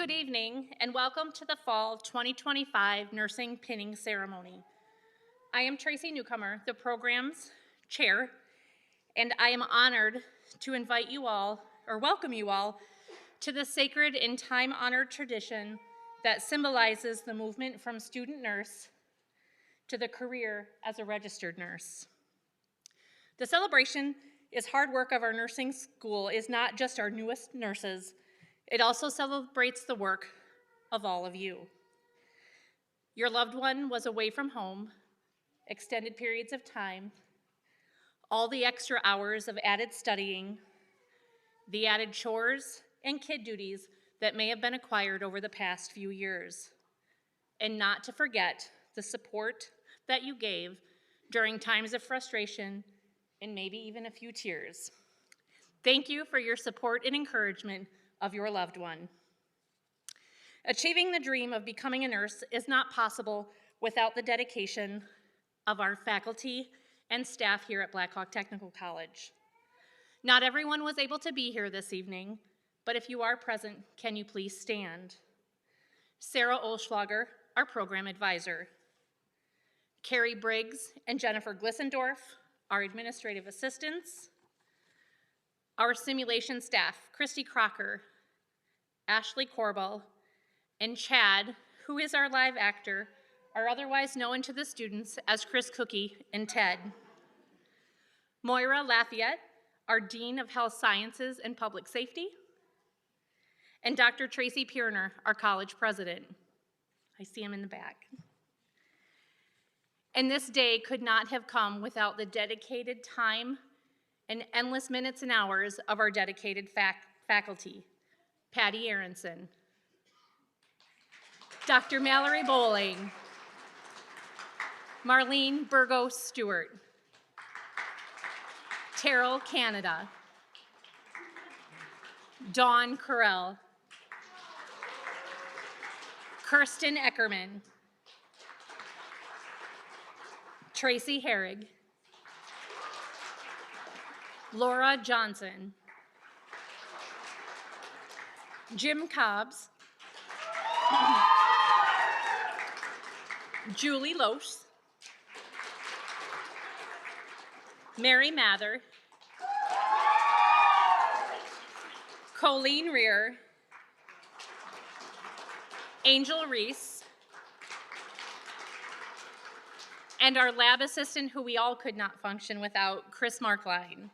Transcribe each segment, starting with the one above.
Good evening and welcome to the Fall 2025 Nursing Pinning Ceremony. I am Tracy Newcomer, the program's chair, and I am honored to invite you all, or welcome you all, to the sacred and time-honored tradition that symbolizes the movement from student nurse to the career as a registered nurse. The celebration is hard work of our nursing school is not just our newest nurses, it also celebrates the work of all of you. Your loved one was away from home, extended periods of time, all the extra hours of added studying, the added chores and kid duties that may have been acquired over the past few years, and not to forget the support that you gave during times of frustration and maybe even a few tears. Thank you for your support and encouragement of your loved one. Achieving the dream of becoming a nurse is not possible without the dedication of our faculty and staff here at Black Hawk Technical College. Not everyone was able to be here this evening, but if you are present, can you please stand? Sarah Olschlager, our program advisor. Carrie Briggs and Jennifer Glissendorf, our administrative assistants. Our simulation staff, Christy Crocker, Ashley Corbell, and Chad, who is our live actor, are otherwise known to the students as Chris Cookie and Ted. Moira Lafayette, our Dean of Health Sciences and Public Safety. And Dr. Tracy Pierner, our college president. I see him in the back. And this day could not have come without the dedicated time and endless minutes and hours of our dedicated faculty. Patty Aronson, Dr. Mallory Bowling, Marlene Burgos Stewart, Terrell Canada, Dawn Carell, Kirsten Eckerman, Tracy Herrig, Laura Johnson, Jim Cobbs, Julie Loesch, Mary Mather, Colleen Rear, Angel Reese, and our lab assistant, who we all could not function without, Chris Markline.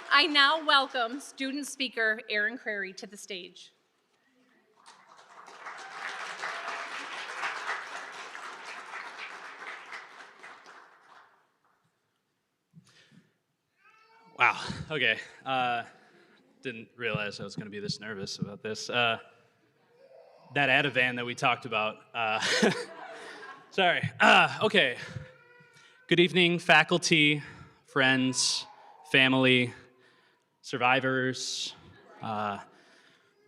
I now welcome student speaker Aaron Crary to the stage. Wow, okay. Didn't realize I was going to be this nervous about this. That Ativan that we talked about. Sorry. Okay. Good evening, faculty, friends, family, survivors.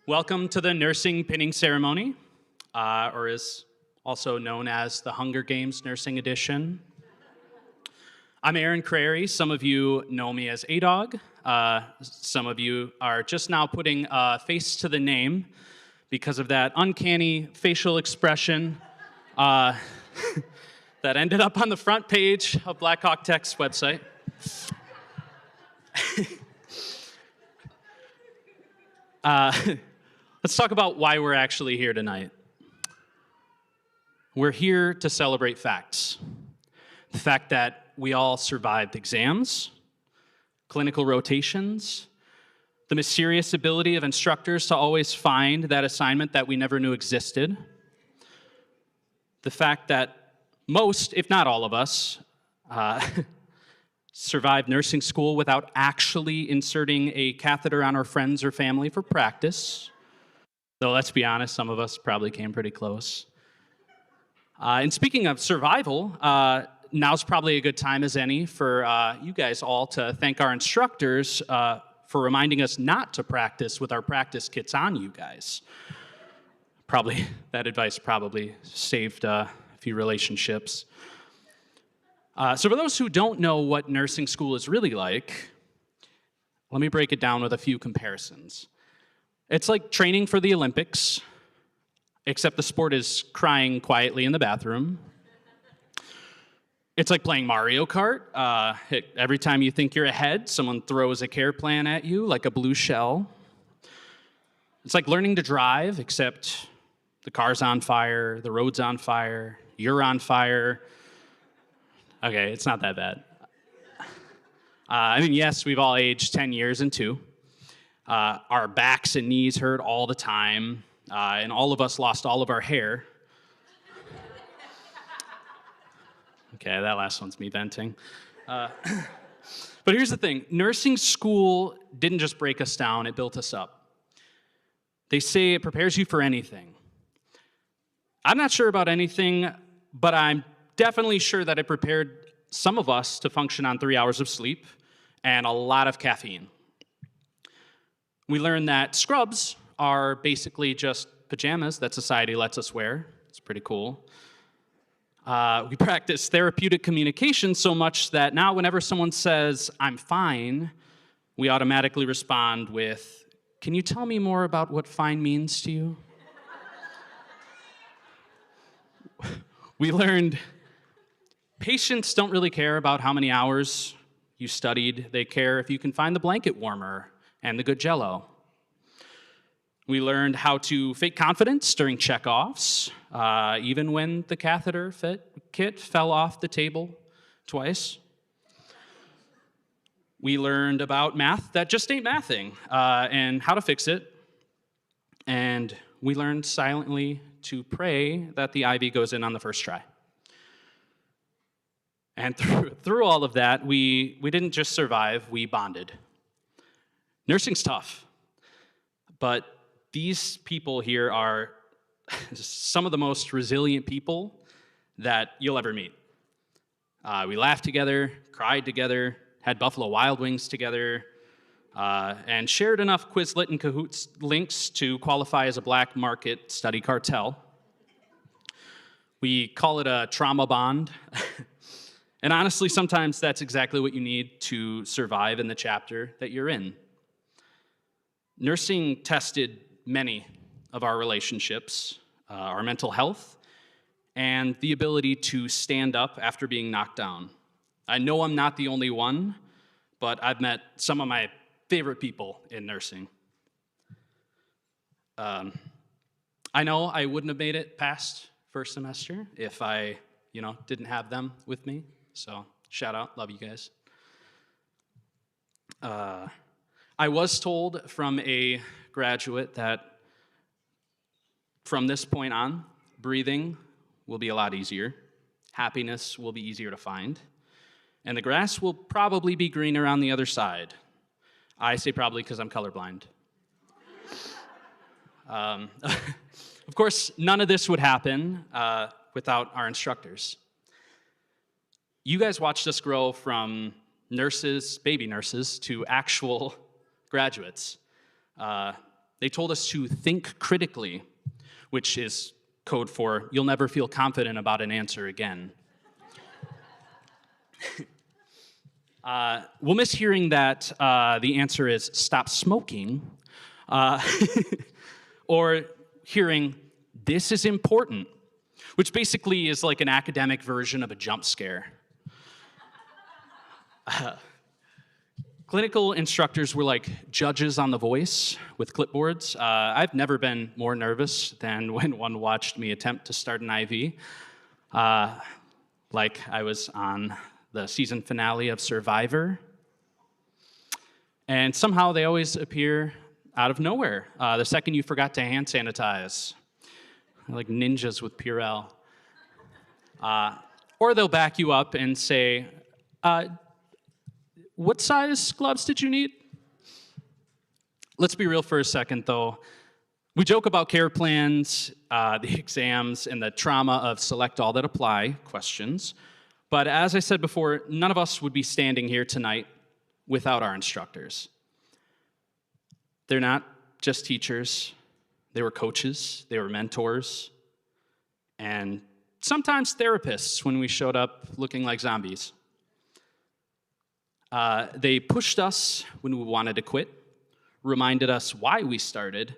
Welcome to the Nursing Pinning Ceremony, or is also known as the Hunger Games Nursing Edition. I'm Aaron Crary. Some of you know me as A-Dog. Some of you are just now putting a face to the name because of that uncanny facial expression that ended up on the front page of Black Hawk Tech's website. Let's talk about why we're actually here tonight. We're here to celebrate facts. The fact that we all survived exams, clinical rotations, the mysterious ability of instructors to always find that assignment that we never knew existed, the fact that most, if not all of us, survived nursing school without actually inserting a catheter on our friends or family for practice. Though let's be honest, some of us probably came pretty close. And speaking of survival, now's probably a good time as any for you guys all to thank our instructors for reminding us not to practice with our practice kits on you guys. Probably, that advice probably saved a few relationships. So for those who don't know what nursing school is really like, let me break it down with a few comparisons. It's like training for the Olympics, except the sport is crying quietly in the bathroom. It's like playing Mario Kart. Every time you think you're ahead, someone throws a care plan at you like a blue shell. It's like learning to drive, except the car's on fire, the road's on fire, you're on fire. Okay, it's not that bad. Yes, we've all aged 10 years and two. Our backs and knees hurt all the time, and all of us lost all of our hair. Okay, that last one's me venting. But here's the thing. Nursing school didn't just break us down, it built us up. They say it prepares you for anything. I'm not sure about anything, but I'm definitely sure that it prepared some of us to function on 3 hours of sleep and a lot of caffeine. We learned that scrubs are basically just pajamas that society lets us wear. It's pretty cool. We practice therapeutic communication so much that now whenever someone says, "I'm fine," we automatically respond with, "Can you tell me more about what fine means to you?" We learned patients don't really care about how many hours you studied. They care if you can find the blanket warmer and the good Jell-O. We learned how to fake confidence during checkoffs, even when the catheter kit fell off the table twice. We learned about math that just ain't mathing, and how to fix it. And we learned silently to pray that the IV goes in on the first try. And through all of that, we didn't just survive, we bonded. Nursing's tough, but these people here are some of the most resilient people that you'll ever meet. We laughed together, cried together, had Buffalo Wild Wings together, and shared enough Quizlet and Kahoots links to qualify as a black market study cartel. We call it a trauma bond. And honestly, sometimes that's exactly what you need to survive in the chapter that you're in. Nursing tested many of our relationships, our mental health, and the ability to stand up after being knocked down. I know I'm not the only one, but I've met some of my favorite people in nursing. I know I wouldn't have made it past first semester if I, didn't have them with me. So shout out, love you guys. I was told from a graduate that from this point on, breathing will be a lot easier, happiness will be easier to find, and the grass will probably be greener on the other side. I say probably because I'm colorblind. Of course, none of this would happen without our instructors. You guys watched us grow from nurses, baby nurses, to actual graduates. They told us to think critically, which is code for you'll never feel confident about an answer again. We'll miss hearing that the answer is stop smoking, or hearing this is important, which basically is like an academic version of a jump scare. Clinical instructors were like judges on The Voice with clipboards. I've never been more nervous than when one watched me attempt to start an IV. Like I was on the season finale of Survivor. And somehow they always appear out of nowhere. The second you forgot to hand sanitize. They're like ninjas with Purell. Or they'll back you up and say, what size gloves did you need? Let's be real for a second, though. We joke about care plans, the exams, and the trauma of select all that apply questions. But as I said before, none of us would be standing here tonight without our instructors. They're not just teachers. They were coaches. They were mentors. And sometimes therapists when we showed up looking like zombies. They pushed us when we wanted to quit, reminded us why we started,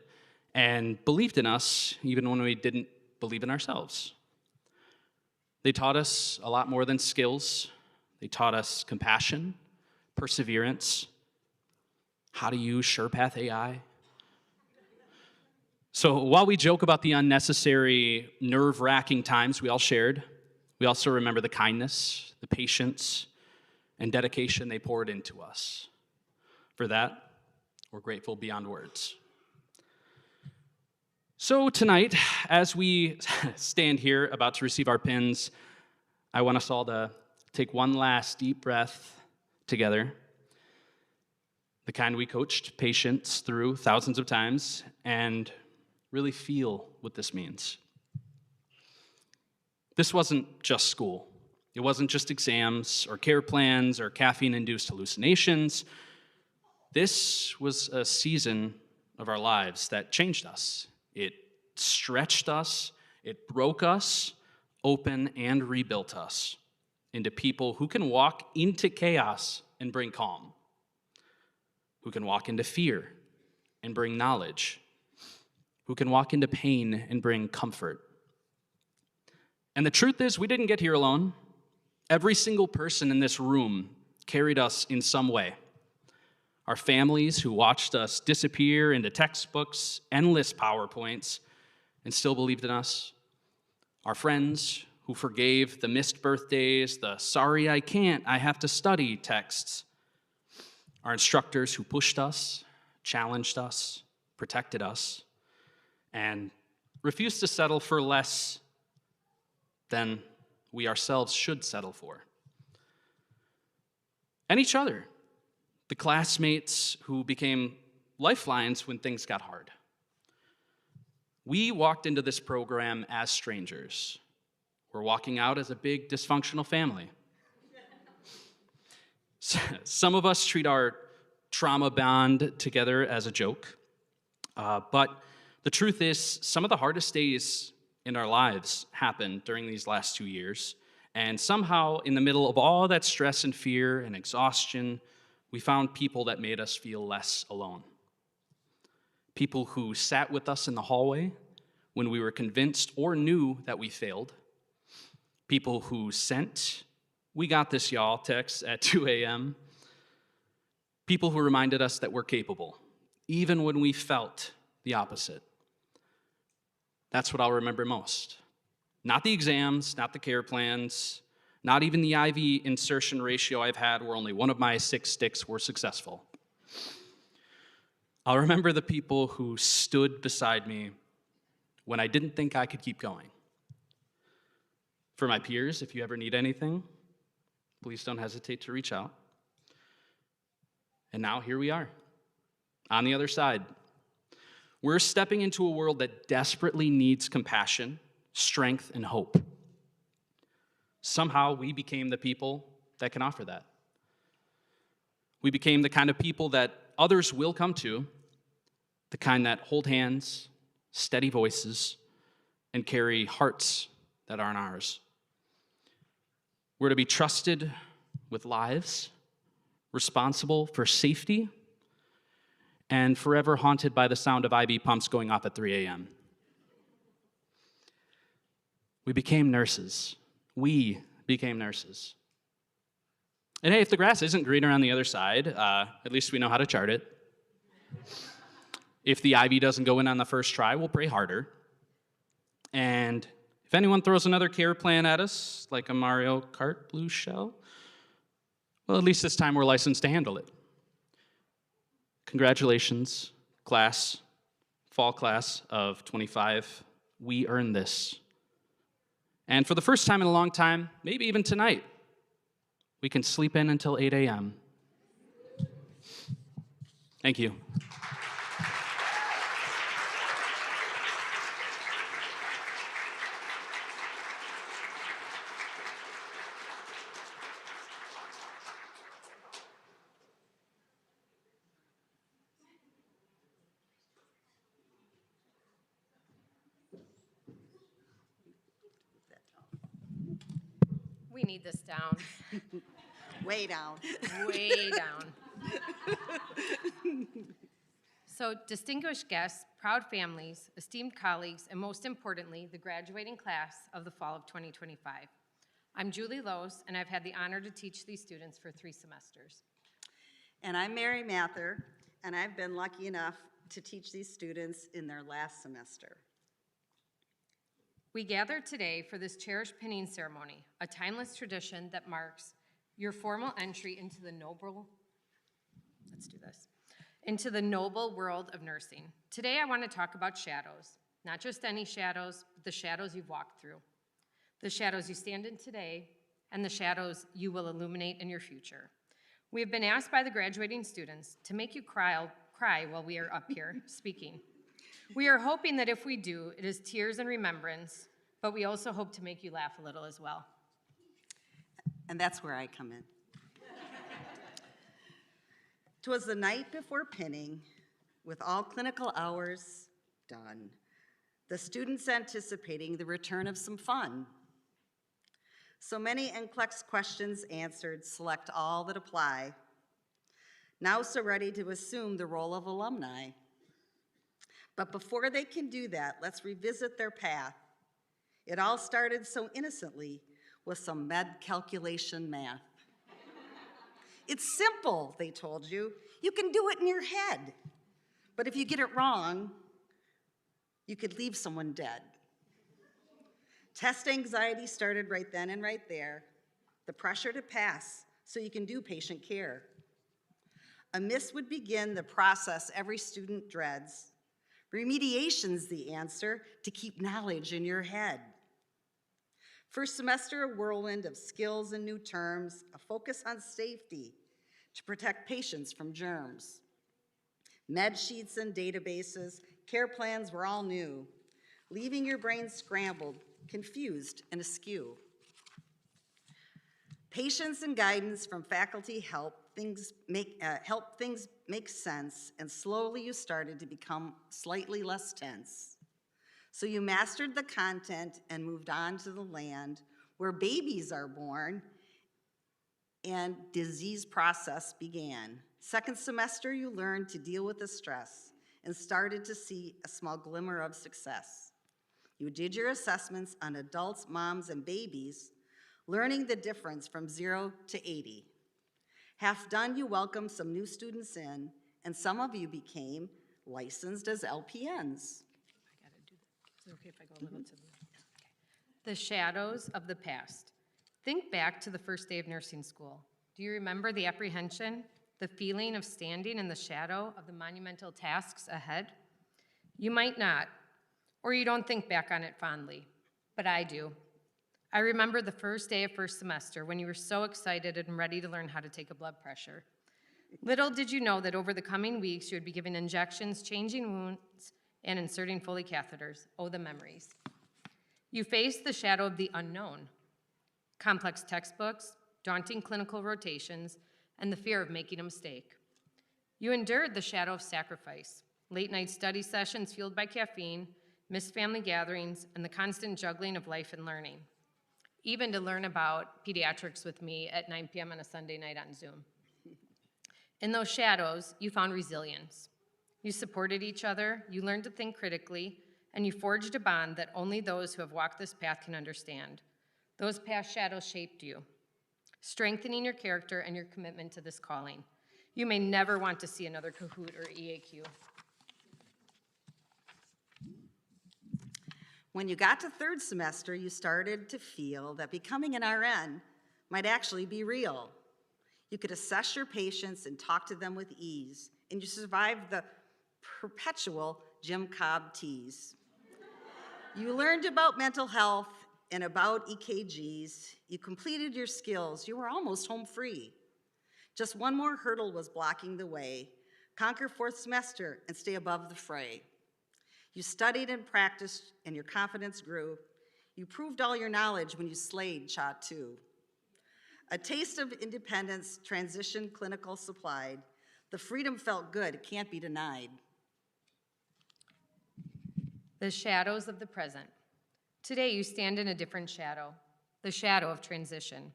and believed in us even when we didn't believe in ourselves. They taught us a lot more than skills. They taught us compassion, perseverance, how to use SurePath AI. So while we joke about the unnecessary, nerve-wracking times we all shared, we also remember the kindness, the patience, and dedication they poured into us. For that, we're grateful beyond words. So tonight, as we stand here about to receive our pins, I want us all to take one last deep breath together, the kind we coached patients through thousands of times, and really feel what this means. This wasn't just school. It wasn't just exams or care plans or caffeine-induced hallucinations. This was a season of our lives that changed us. It stretched us, it broke us open and rebuilt us into people who can walk into chaos and bring calm, who can walk into fear and bring knowledge, who can walk into pain and bring comfort. And the truth is, we didn't get here alone. Every single person in this room carried us in some way. Our families who watched us disappear into textbooks, endless PowerPoints, and still believed in us. Our friends who forgave the missed birthdays, the sorry I can't, I have to study texts. Our instructors who pushed us, challenged us, protected us, and refused to settle for less than we ourselves should settle for. And each other, the classmates who became lifelines when things got hard. We walked into this program as strangers. We're walking out as a big dysfunctional family. Some of us treat our trauma bond together as a joke, but the truth is, some of the hardest days in our lives happened during these last 2 years, and somehow in the middle of all that stress and fear and exhaustion, we found people that made us feel less alone. People who sat with us in the hallway when we were convinced or knew that we failed. People who sent, "We got this, y'all," texts at 2 a.m. People who reminded us that we're capable, even when we felt the opposite. That's what I'll remember most. Not the exams, not the care plans, not even the IV insertion ratio I've had where only one of my 6 sticks were successful. I'll remember the people who stood beside me when I didn't think I could keep going. For my peers, if you ever need anything, please don't hesitate to reach out. And now here we are, on the other side. We're stepping into a world that desperately needs compassion, strength, and hope. Somehow we became the people that can offer that. We became the kind of people that others will come to, the kind that hold hands, steady voices, and carry hearts that aren't ours. We're to be trusted with lives, responsible for safety, and forever haunted by the sound of IV pumps going off at 3 a.m. We became nurses. We became nurses. And hey, if the grass isn't greener on the other side, at least we know how to chart it. If the IV doesn't go in on the first try, we'll pray harder. And if anyone throws another care plan at us, like a Mario Kart blue shell, well, at least this time we're licensed to handle it. Congratulations, class, fall class of 25. We earned this. And for the first time in a long time, maybe even tonight, we can sleep in until 8 a.m. Thank you. We need this down. Way down. Way down. So, distinguished guests, proud families, esteemed colleagues, and most importantly, the graduating class of the fall of 2025. I'm Julie Lose, and I've had the honor to teach these students for 3 semesters. And I'm Mary Mather, and I've been lucky enough to teach these students in their last semester. We gather today for this cherished pinning ceremony, a timeless tradition that marks your formal entry into the noble world of nursing. Today I want to talk about shadows, not just any shadows, but the shadows you've walked through, the shadows you stand in today, and the shadows you will illuminate in your future. We have been asked by the graduating students to make you cry while we are up here speaking. We are hoping that if we do, it is tears and remembrance, but we also hope to make you laugh a little as well. And that's where I come in. 'Twas the night before pinning, with all clinical hours done, the students anticipating the return of some fun. So many NCLEX questions answered, select all that apply. Now so ready to assume the role of alumni. But before they can do that, let's revisit their path. It all started so innocently with some med calculation math. It's simple, they told you. You can do it in your head. But if you get it wrong, you could leave someone dead. Test anxiety started right then and right there. The pressure to pass so you can do patient care. A miss would begin the process every student dreads. Remediation's the answer to keep knowledge in your head. First semester, a whirlwind of skills and new terms, a focus on safety to protect patients from germs. Med sheets and databases, care plans were all new, leaving your brain scrambled, confused, and askew. Patience and guidance from faculty helped things make sense, and slowly you started to become slightly less tense. So you mastered the content and moved on to the land where babies are born and disease process began. Second semester, you learned to deal with the stress and started to see a small glimmer of success. You did your assessments on adults, moms, and babies, learning the difference from 0 to 80. Half done, you welcomed some new students in, and some of you became licensed as LPNs. I gotta do that. Is it okay if I go a little to the The shadows of the past. Think back to the first day of nursing school. Do you remember the apprehension, the feeling of standing in the shadow of the monumental tasks ahead? You might not, or you don't think back on it fondly, but I do. I remember the first day of first semester when you were so excited and ready to learn how to take a blood pressure. Little did you know that over the coming weeks you would be given injections, changing wounds, and inserting Foley catheters. Oh, the memories. You faced the shadow of the unknown, complex textbooks, daunting clinical rotations, and the fear of making a mistake. You endured the shadow of sacrifice, late night study sessions fueled by caffeine, missed family gatherings, and the constant juggling of life and learning. Even to learn about pediatrics with me at 9 p.m. on a Sunday night on Zoom. In those shadows, you found resilience. You supported each other, you learned to think critically, and you forged a bond that only those who have walked this path can understand. Those past shadows shaped you, strengthening your character and your commitment to this calling. You may never want to see another Kahoot or EAQ. When you got to third semester, you started to feel that becoming an RN might actually be real. You could assess your patients and talk to them with ease, and you survived the perpetual Jim Cobb tease. You learned about mental health and about EKGs. You completed your skills. You were almost home free. Just one more hurdle was blocking the way. Conquer fourth semester and stay above the fray. You studied and practiced, and your confidence grew. You proved all your knowledge when you slayed SHA 2. A taste of independence, transition clinical supplied. The freedom felt good, it can't be denied. The shadows of the present. Today you stand in a different shadow, the shadow of transition.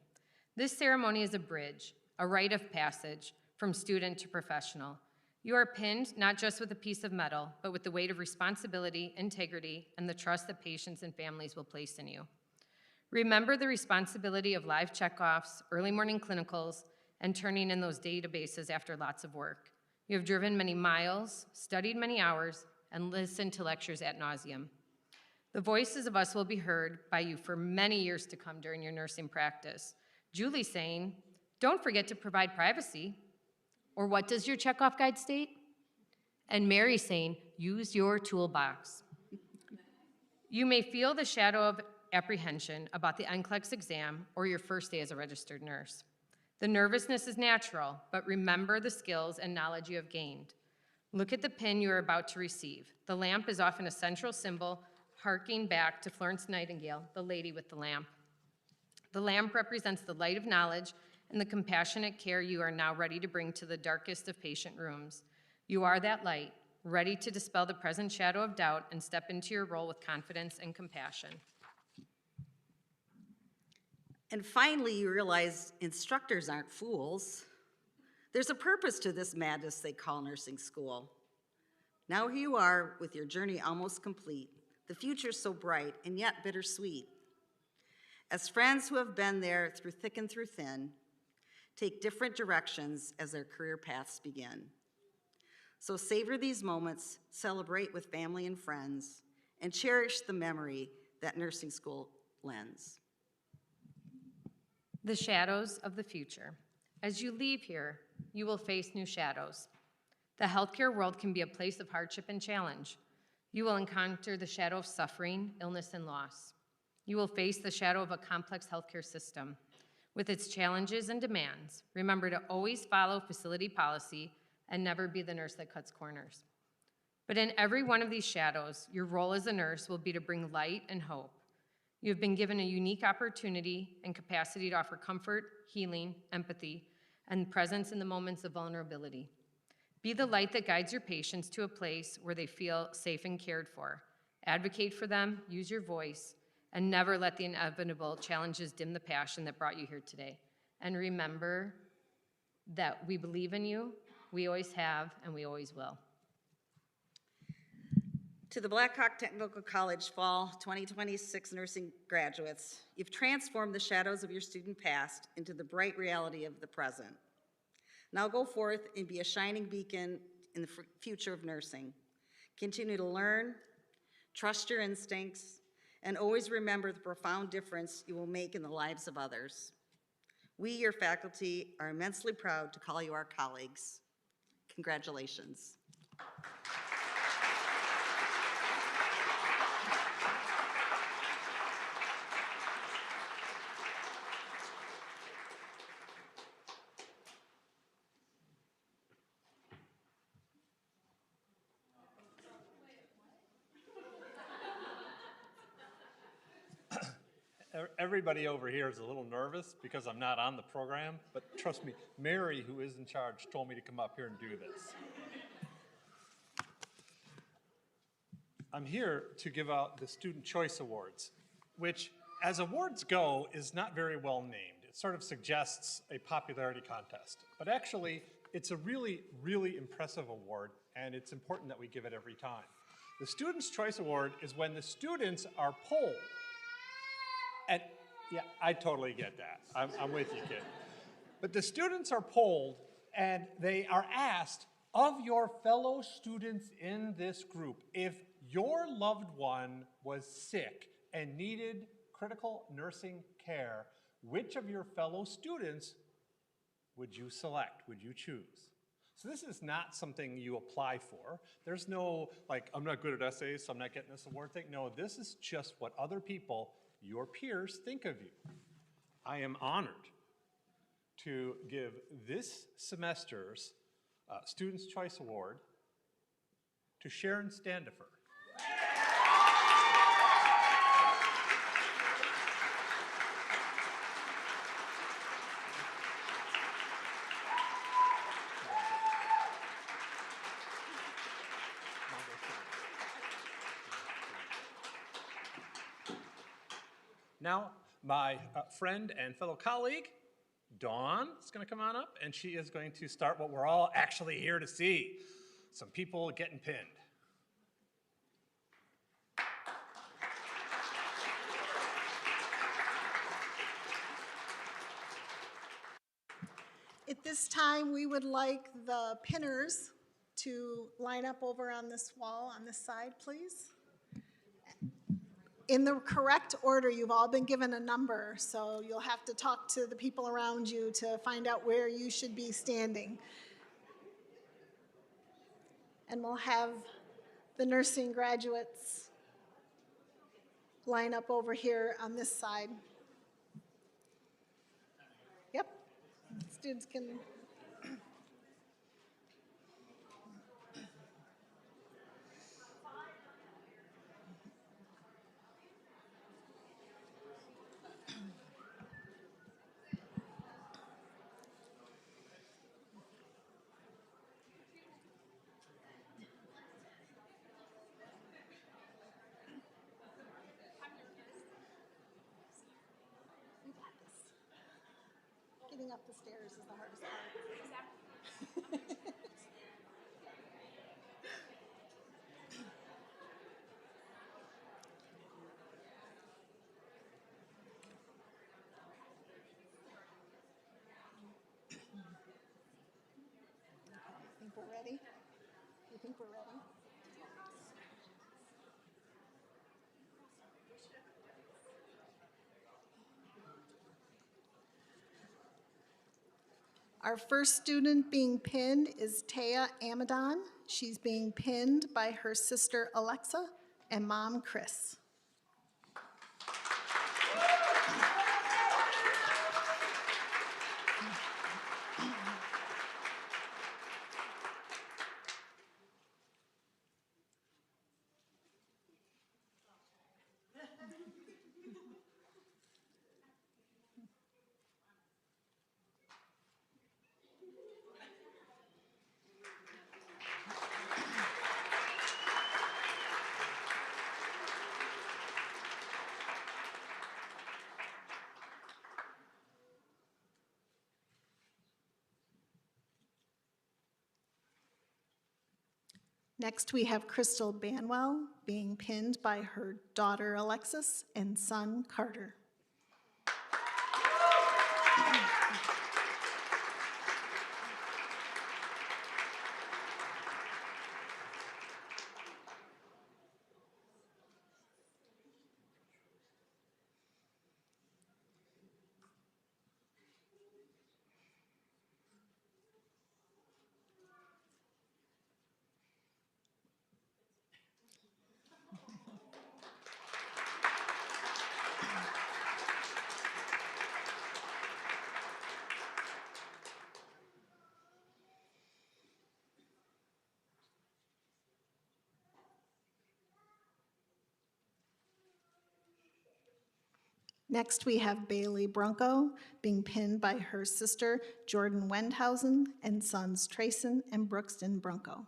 This ceremony is a bridge, a rite of passage from student to professional. You are pinned not just with a piece of metal, but with the weight of responsibility, integrity, and the trust that patients and families will place in you. Remember the responsibility of live checkoffs, early morning clinicals, and turning in those databases after lots of work. You have driven many miles, studied many hours, and listened to lectures ad nauseum. The voices of us will be heard by you for many years to come during your nursing practice. Julie saying, "Don't forget to provide privacy," or "What does your checkoff guide state?" And Mary saying, "Use your toolbox." You may feel the shadow of apprehension about the NCLEX exam or your first day as a registered nurse. The nervousness is natural, but remember the skills and knowledge you have gained. Look at the pin you are about to receive. The lamp is often a central symbol, harking back to Florence Nightingale, the lady with the lamp. The lamp represents the light of knowledge and the compassionate care you are now ready to bring to the darkest of patient rooms. You are that light, ready to dispel the present shadow of doubt and step into your role with confidence and compassion. And finally, you realize instructors aren't fools. There's a purpose to this madness they call nursing school. Now here you are with your journey almost complete. The future's so bright and yet bittersweet. As friends who have been there through thick and through thin, take different directions as their career paths begin. So savor these moments, celebrate with family and friends, and cherish the memory that nursing school lends. The shadows of the future. As you leave here, you will face new shadows. The healthcare world can be a place of hardship and challenge. You will encounter the shadow of suffering, illness, and loss. You will face the shadow of a complex healthcare system with its challenges and demands. Remember to always follow facility policy and never be the nurse that cuts corners. But in every one of these shadows, your role as a nurse will be to bring light and hope. You have been given a unique opportunity and capacity to offer comfort, healing, empathy, and presence in the moments of vulnerability. Be the light that guides your patients to a place where they feel safe and cared for. Advocate for them, use your voice, and never let the inevitable challenges dim the passion that brought you here today. And remember that we believe in you, we always have, and we always will. To the Blackhawk Technical College Fall 2026 nursing graduates, you've transformed the shadows of your student past into the bright reality of the present. Now go forth and be a shining beacon in the future of nursing. Continue to learn, trust your instincts, and always remember the profound difference you will make in the lives of others. We, your faculty, are immensely proud to call you our colleagues. Congratulations. Everybody over here is a little nervous because I'm not on the program, but trust me, Mary, who is in charge, told me to come up here and do this. I'm here to give out the Student Choice Awards, which, as awards go, is not very well named. It sort of suggests a popularity contest, but actually, it's a really, really impressive award, and it's important that we give it every time. The Student's Choice Award is when the students are polled. And yeah, I totally get that. I'm with you, kid. But the students are polled and they are asked, of your fellow students in this group, if your loved one was sick and needed critical nursing care, which of your fellow students would you select, would you choose? So this is not something you apply for. There's no, like, I'm not good at essays, so I'm not getting this award thing. No, this is just what other people, your peers, think of you. I am honored to give this semester's Student's Choice Award to Sharon Standifer. Now, my friend and fellow colleague, Dawn, is going to come on up, and she is going to start what we're all actually here to see. some people getting pinned. At this time, we would like the pinners to line up over on this wall on this side, please. In the correct order, you've all been given a number, so you'll have to talk to the people around you to find out where you should be standing. And we'll have the nursing graduates line up over here on this side. Yep, students can. Getting up the stairs is the hardest part. I think we're ready. You think we're ready? Our first student being pinned is Taya Amadon. She's being pinned by her sister Alexa and mom Chris. Next, we have Crystal Banwell being pinned by her daughter Alexis and son Carter. Next, we have Bailey Brunko being pinned by her sister Jordan Wendhausen and sons Trayson and Brookston Brunko.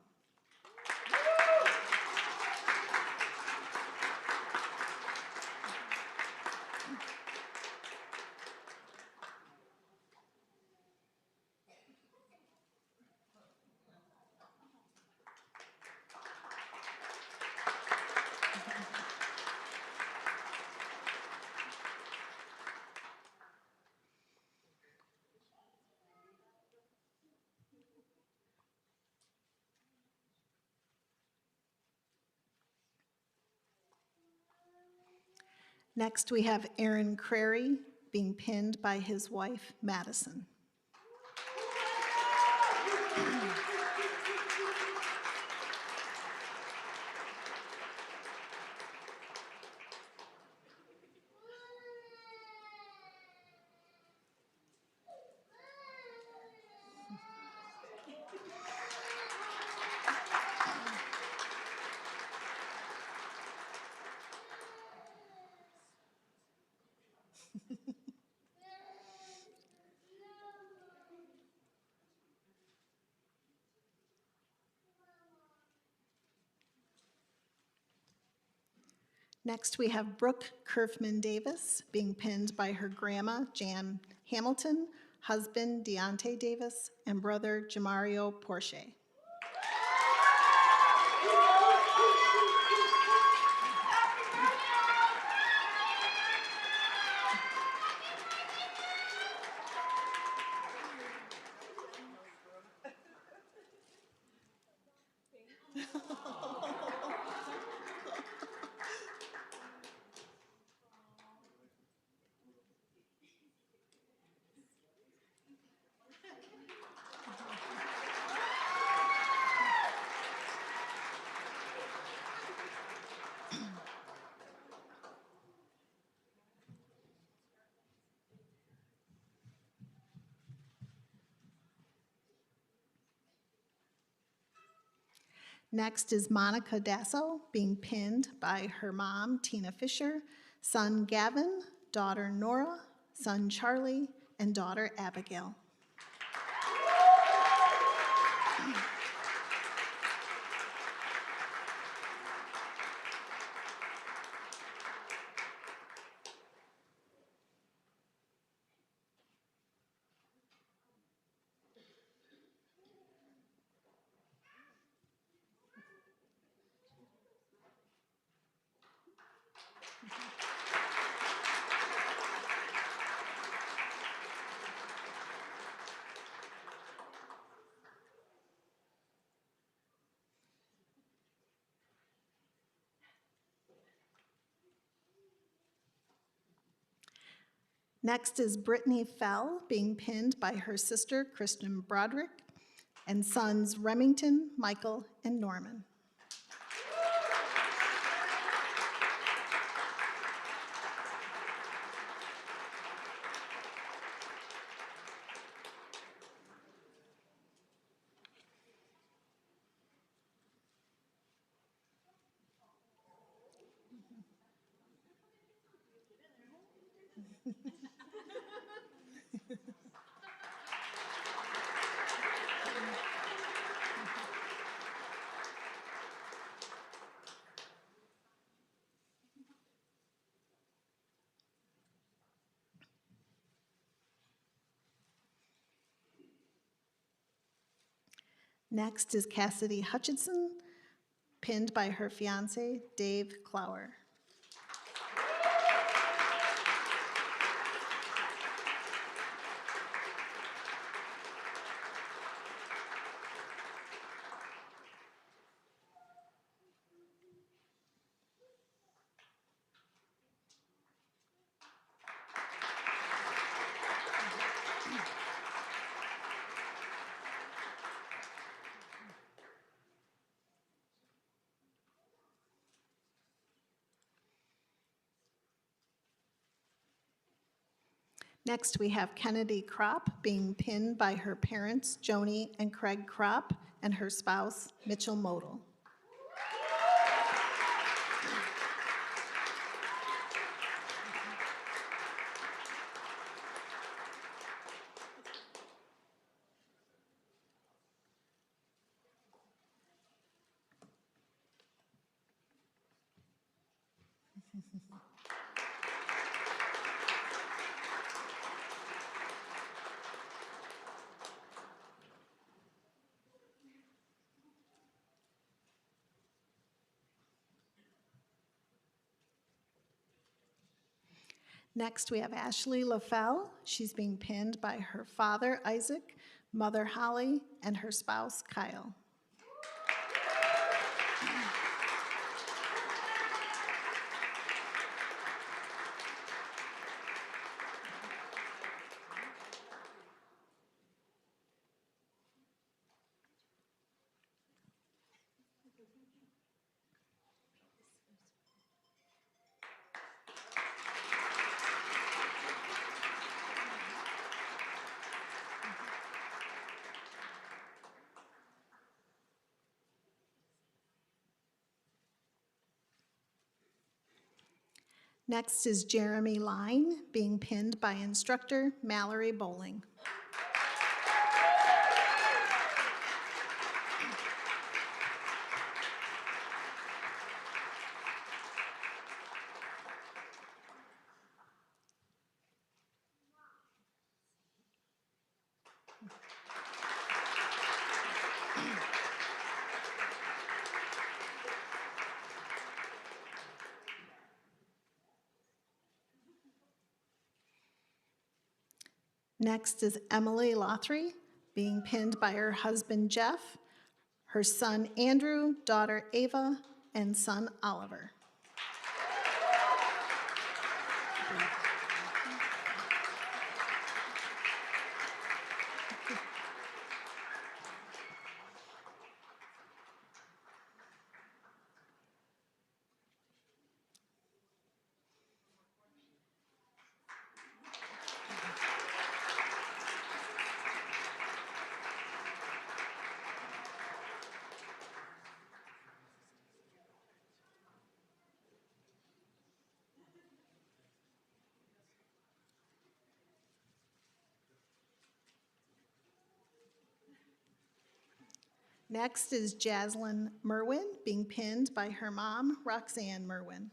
Next, we have Aaron Crary being pinned by his wife, Madison. Next, we have Brooke Kerfman Davis being pinned by her grandma, Jan Hamilton, husband, Deontay Davis, and brother, Jamario Porche. Next is Monica Dasso, being pinned by her mom, Tina Fisher, son Gavin, daughter Nora, son Charlie, and daughter Abigail. Next is Brittany Fell, being pinned by her sister, Kristen Broderick, and sons Remington, Michael, and Norman. Next is Cassidy Hutchinson, pinned by her fiance, Dave Clower. Next, we have Kennedy Kropp, being pinned by her parents, Joni and Craig Kropp, and her spouse, Mitchell Model. Next, we have Ashley LaFell. She's being pinned by her father, Isaac, mother, Holly, and her spouse, Kyle. Next is Jeremy Line, being pinned by instructor Mallory Bowling. Next is Emily Lothry, being pinned by her husband Jeff, her son Andrew, daughter Ava, and son Oliver. Next is Jaslyn Merwin, being pinned by her mom, Roxanne Merwin.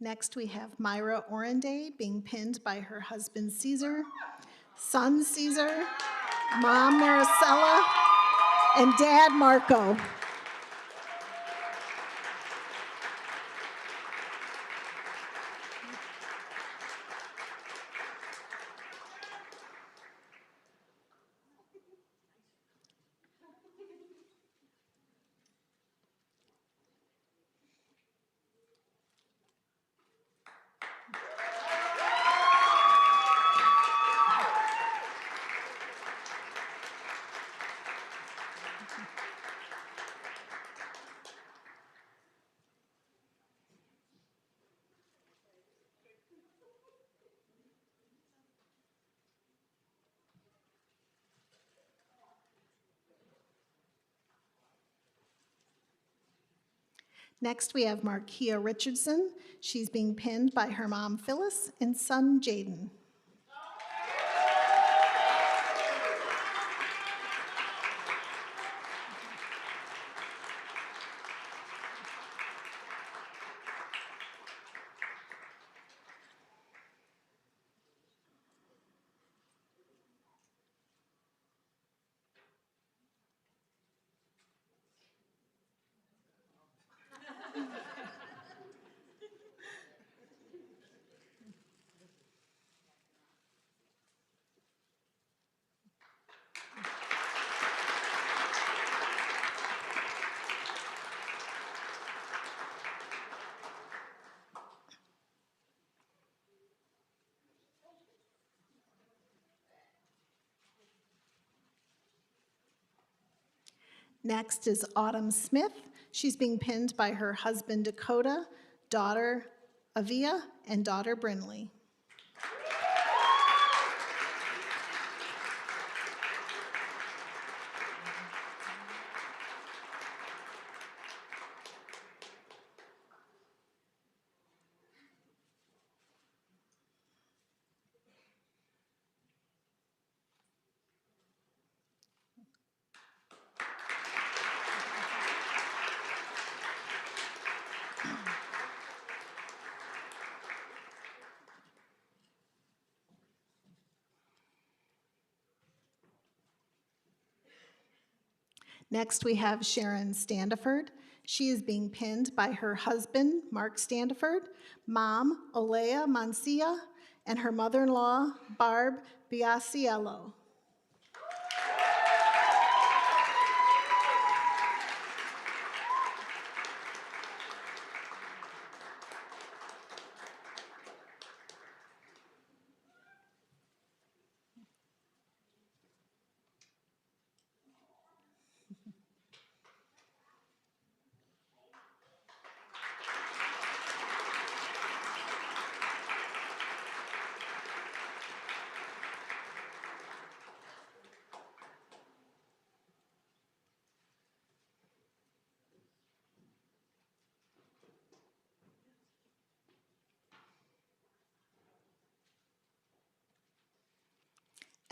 Next, we have Myra Orenday being pinned by her husband Caesar, son Caesar, mom Maricela, and dad Marco. Next, we have Markia Richardson. She's being pinned by her mom, Phyllis, and son, Jaden. Next is Autumn Smith. She's being pinned by her husband, Dakota, daughter, Avia, and daughter, Brinley. Next, we have Sharon Standiford. She is being pinned by her husband, Mark Standiford, mom, Olea Mancia, and her mother-in-law, Barb Biasiello.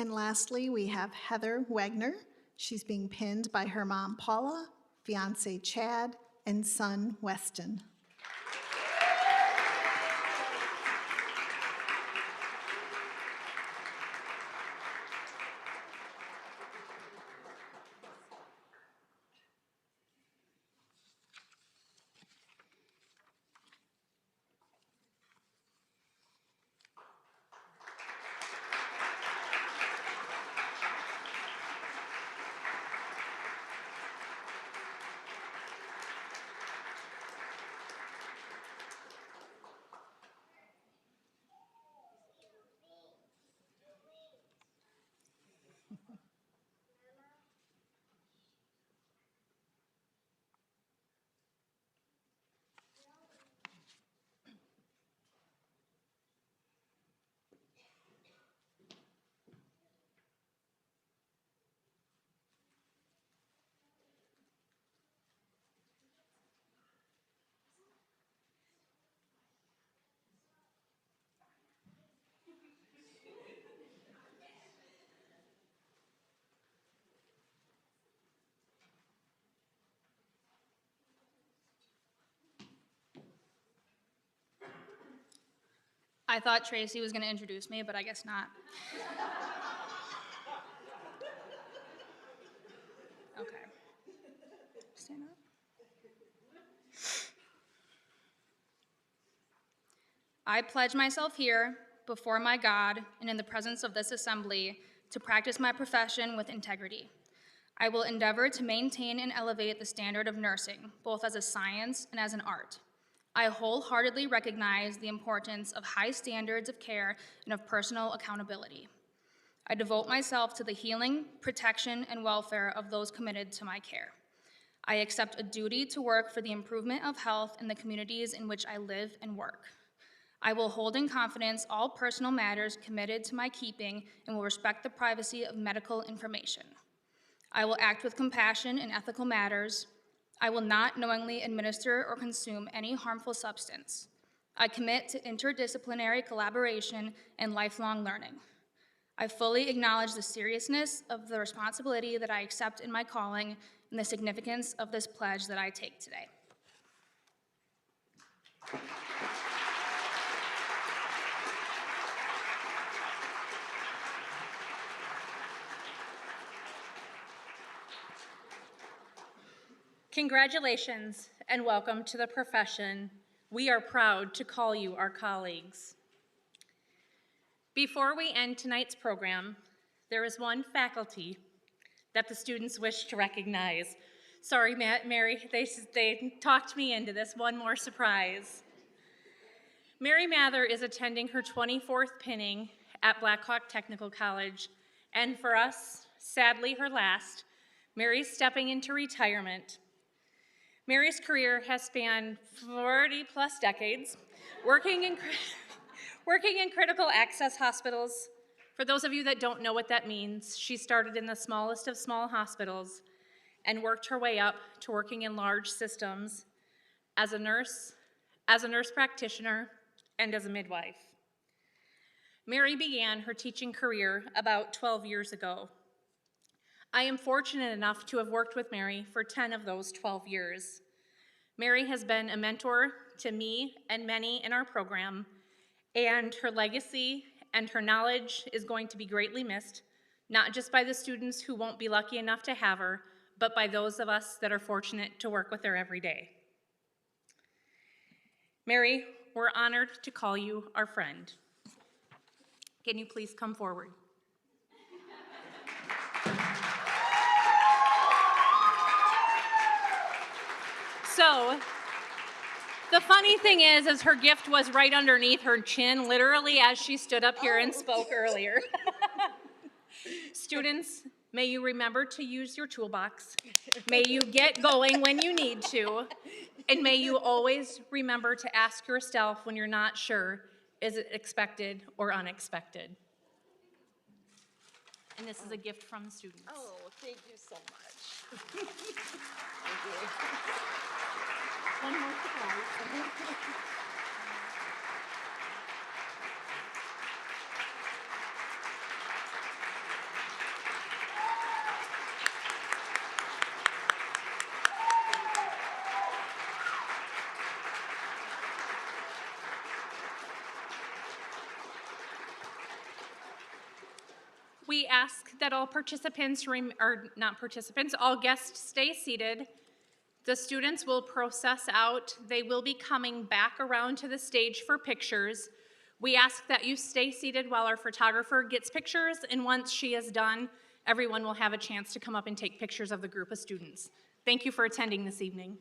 And lastly, we have Heather Wagner. She's being pinned by her mom, Paula, fiance Chad, and son, Weston. I thought Tracy was going to introduce me, but I guess not. Okay. Stand up. I pledge myself here, before my God, and in the presence of this assembly, to practice my profession with integrity. I will endeavor to maintain and elevate the standard of nursing, both as a science and as an art. I wholeheartedly recognize the importance of high standards of care and of personal accountability. I devote myself to the healing, protection, and welfare of those committed to my care. I accept a duty to work for the improvement of health in the communities in which I live and work. I will hold in confidence all personal matters committed to my keeping and will respect the privacy of medical information. I will act with compassion in ethical matters. I will not knowingly administer or consume any harmful substance. I commit to interdisciplinary collaboration and lifelong learning. I fully acknowledge the seriousness of the responsibility that I accept in my calling and the significance of this pledge that I take today. Congratulations and welcome to the profession. We are proud to call you our colleagues. Before we end tonight's program, there is one faculty that the students wish to recognize. Sorry, Mary, they talked me into this. One more surprise. Mary Mather is attending her 24th pinning at Blackhawk Technical College, and for us, sadly her last. Mary's stepping into retirement. Mary's career has spanned 40 plus decades, working in critical access hospitals. For those of you that don't know what that means, she started in the smallest of small hospitals and worked her way up to working in large systems as a nurse practitioner, and as a midwife. Mary began her teaching career about 12 years ago. I am fortunate enough to have worked with Mary for 10 of those 12 years. Mary has been a mentor to me and many in our program, and her legacy and her knowledge is going to be greatly missed, not just by the students who won't be lucky enough to have her, but by those of us that are fortunate to work with her every day. Mary, we're honored to call you our friend. Can you please come forward? So, the funny thing is her gift was right underneath her chin, literally as she stood up here and spoke earlier. Students, may you remember to use your toolbox. May you get going when you need to. And may you always remember to ask yourself when you're not sure, is it expected or unexpected? And this is a gift from the students. Oh, thank you so much. Thank you. One more surprise. We ask that all participants, all guests stay seated. The students will process out. They will be coming back around to the stage for pictures. We ask that you stay seated while our photographer gets pictures, and once she is done, everyone will have a chance to come up and take pictures of the group of students. Thank you for attending this evening.